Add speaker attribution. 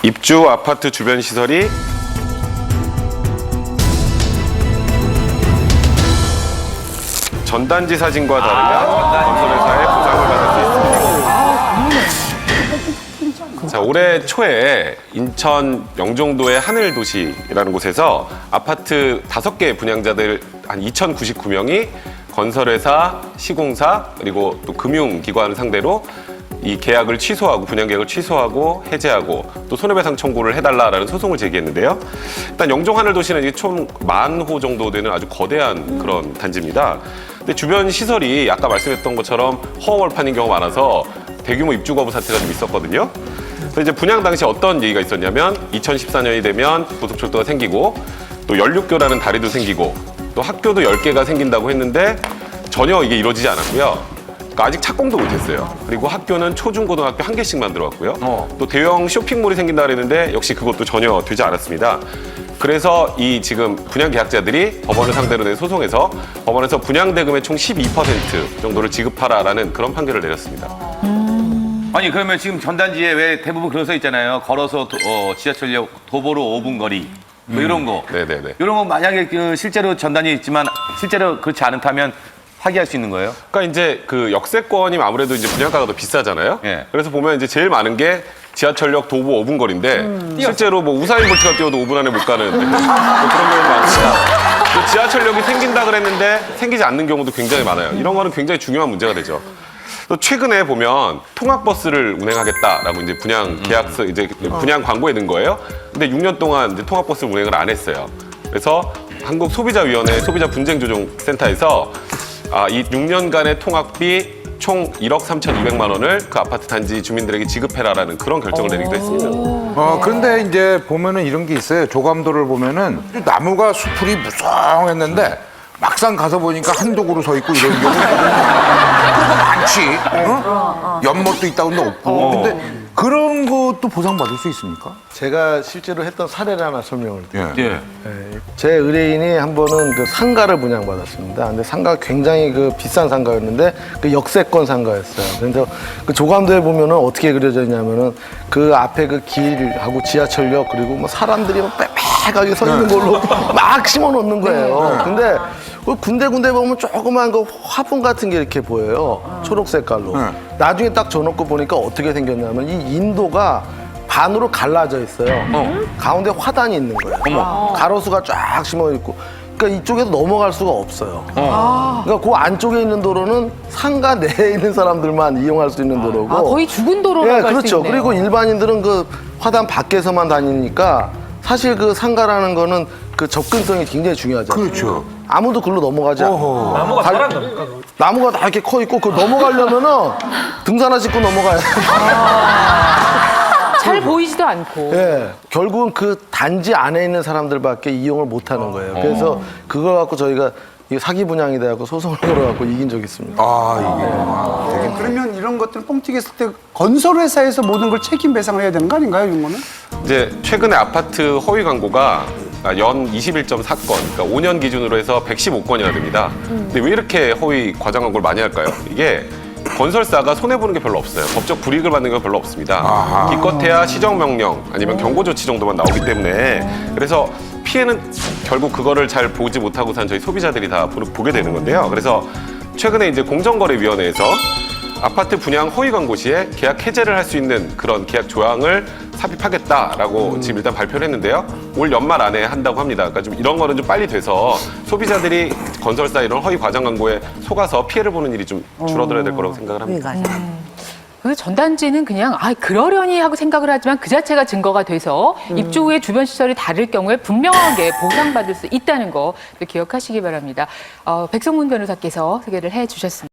Speaker 1: 입주 아파트 주변 시설이 전단지 사진과 다르게 건설회사의 보상을 받을 수 있습니다. 자, 올해 초에 인천 영종도의 하늘도시라는 곳에서 아파트 5개 분양자들 한 2,099명이 건설회사, 시공사, 그리고 또 금융기관을 상대로 이 계약을 취소하고 분양 계약을 취소하고 해제하고 또 손해배상 청구를 해달라라는 소송을 제기했는데요. 일단 영종 하늘도시는 이게 총 10,000호 정도 되는 아주 거대한 그런 단지입니다. 근데 주변 시설이 아까 말씀했던 것처럼 허허벌판인 경우가 많아서 대규모 입주 거부 사태가 좀 있었거든요. 그래서 이제 분양 당시 어떤 얘기가 있었냐면 2014년이 되면 고속철도가 생기고 또 연륙교라는 다리도 생기고 또 학교도 10개가 생긴다고 했는데 전혀 이게 이루어지지 않았고요. 아직 착공도 못했어요. 그리고 학교는 초중고등학교 1개씩만 들어왔고요. 또 대형 쇼핑몰이 생긴다 그랬는데 역시 그것도 전혀 되지 않았습니다. 그래서 이 지금 분양 계약자들이 법원을 상대로 낸 소송에서 법원에서 분양 대금의 총 12% 정도를 지급하라라는 그런 판결을 내렸습니다.
Speaker 2: 아니 그러면 지금 전단지에 왜 대부분 그런 써 있잖아요. 걸어서 지하철역 도보로 5분 거리 뭐 이런 거.
Speaker 1: 네네네.
Speaker 2: 이런 거 만약에 그 실제로 전단지 있지만 실제로 그렇지 않다면 파기할 수 있는 거예요?
Speaker 1: 그러니까 이제 그 역세권이면 아무래도 이제 분양가가 더 비싸잖아요.
Speaker 2: 예.
Speaker 1: 그래서 보면 이제 제일 많은 게 지하철역 도보 5분 거리인데 실제로 뭐 우사인 볼트가 뛰어도 5분 안에 못 가는 뭐 그런 경우도 많습니다. 또 지하철역이 생긴다 그랬는데 생기지 않는 경우도 굉장히 많아요. 이런 거는 굉장히 중요한 문제가 되죠. 또 최근에 보면 통학버스를 운행하겠다라고 이제 분양 계약서 이제 분양 광고에 넣은 거예요. 근데 6년 동안 이제 통학버스 운행을 안 했어요. 그래서 한국소비자위원회 소비자분쟁조정센터에서 이 6년간의 통학비 총 1억 3,200만 원을 그 아파트 단지 주민들에게 지급해라라는 그런 결정을 내리기도 했습니다.
Speaker 3: 그런데 이제 보면은 이런 게 있어요. 조감도를 보면은 나무가 수풀이 무성했는데 막상 가서 보니까 한두 그루 서 있고 이런 경우가 많지. 연못도 있다고 근데 없고. 근데 그런 것도 보상받을 수 있습니까?
Speaker 4: 제가 실제로 했던 사례를 하나 설명을 드릴게요.
Speaker 2: 예.
Speaker 4: 제 의뢰인이 한 번은 그 상가를 분양받았습니다. 근데 상가가 굉장히 그 비싼 상가였는데 그 역세권 상가였어요. 그래서 그 조감도에 보면은 어떻게 그려져 있냐면은 그 앞에 그 길하고 지하철역 그리고 뭐 사람들이 막 빽빽하게 서 있는 걸로 막 심어 놓는 거예요. 근데 그 군데군데 보면 조그만 그 화분 같은 게 이렇게 보여요. 초록 색깔로. 나중에 딱 줘놓고 보니까 어떻게 생겼냐면 이 인도가 반으로 갈라져 있어요. 가운데 화단이 있는 거예요. 가로수가 쫙 심어 있고. 그러니까 이쪽에서 넘어갈 수가 없어요. 그러니까 그 안쪽에 있는 도로는 상가 내에 있는 사람들만 이용할 수 있는 도로고.
Speaker 5: 거의 죽은 도로라고 할 수
Speaker 4: 그렇죠.
Speaker 5: 있네요.
Speaker 4: 그리고 일반인들은 그 화단 밖에서만 다니니까 사실 그 상가라는 거는 그 접근성이 굉장히 중요하잖아요.
Speaker 3: 그렇죠.
Speaker 4: 아무도 글로 넘어가지 않고.
Speaker 6: 나무가 살았나?
Speaker 4: 나무가 다 이렇게 커 있고 그 넘어가려면은 등산화 신고 넘어가야 돼.
Speaker 5: 잘 보이지도 않고.
Speaker 4: 예. 결국은 그 단지 안에 있는 사람들밖에 이용을 못 하는 거예요. 그래서 그걸 갖고 저희가 이게 사기 분양이 돼갖고 소송을 걸어갖고 이긴 적이 있습니다.
Speaker 6: 그러면 이런 것들 뻥튀기했을 때 건설회사에서 모든 걸 책임 배상을 해야 되는 거 아닌가요, 이런 거는?
Speaker 1: 이제 최근에 아파트 허위 광고가 연 21.4건, 그러니까 5년 기준으로 해서 115건이나 됩니다. 근데 왜 이렇게 허위 과장 광고를 많이 할까요? 이게 건설사가 손해보는 게 별로 없어요. 법적 불이익을 받는 건 별로 없습니다. 기껏해야 시정명령 아니면 경고조치 정도만 나오기 때문에 그래서 피해는 결국 그거를 잘 보지 못하고선 저희 소비자들이 다 보게 되는 건데요. 그래서 최근에 이제 공정거래위원회에서 아파트 분양 허위 광고 시에 계약 해제를 할 수 있는 그런 계약 조항을 삽입하겠다라고 지금 일단 발표를 했는데요. 올 연말 안에 한다고 합니다. 그러니까 좀 이런 거는 좀 빨리 돼서 소비자들이 건설사 이런 허위 과장 광고에 속아서 피해를 보는 일이 좀 줄어들어야 될 거라고 생각을 합니다.
Speaker 5: 그 전단지는 그냥 그러려니 하고 생각을 하지만 그 자체가 증거가 돼서 입주 후에 주변 시설이 다를 경우에 분명하게 보상받을 수 있다는 거 기억하시기 바랍니다. 백성문 변호사께서 소개를 해주셨습니다.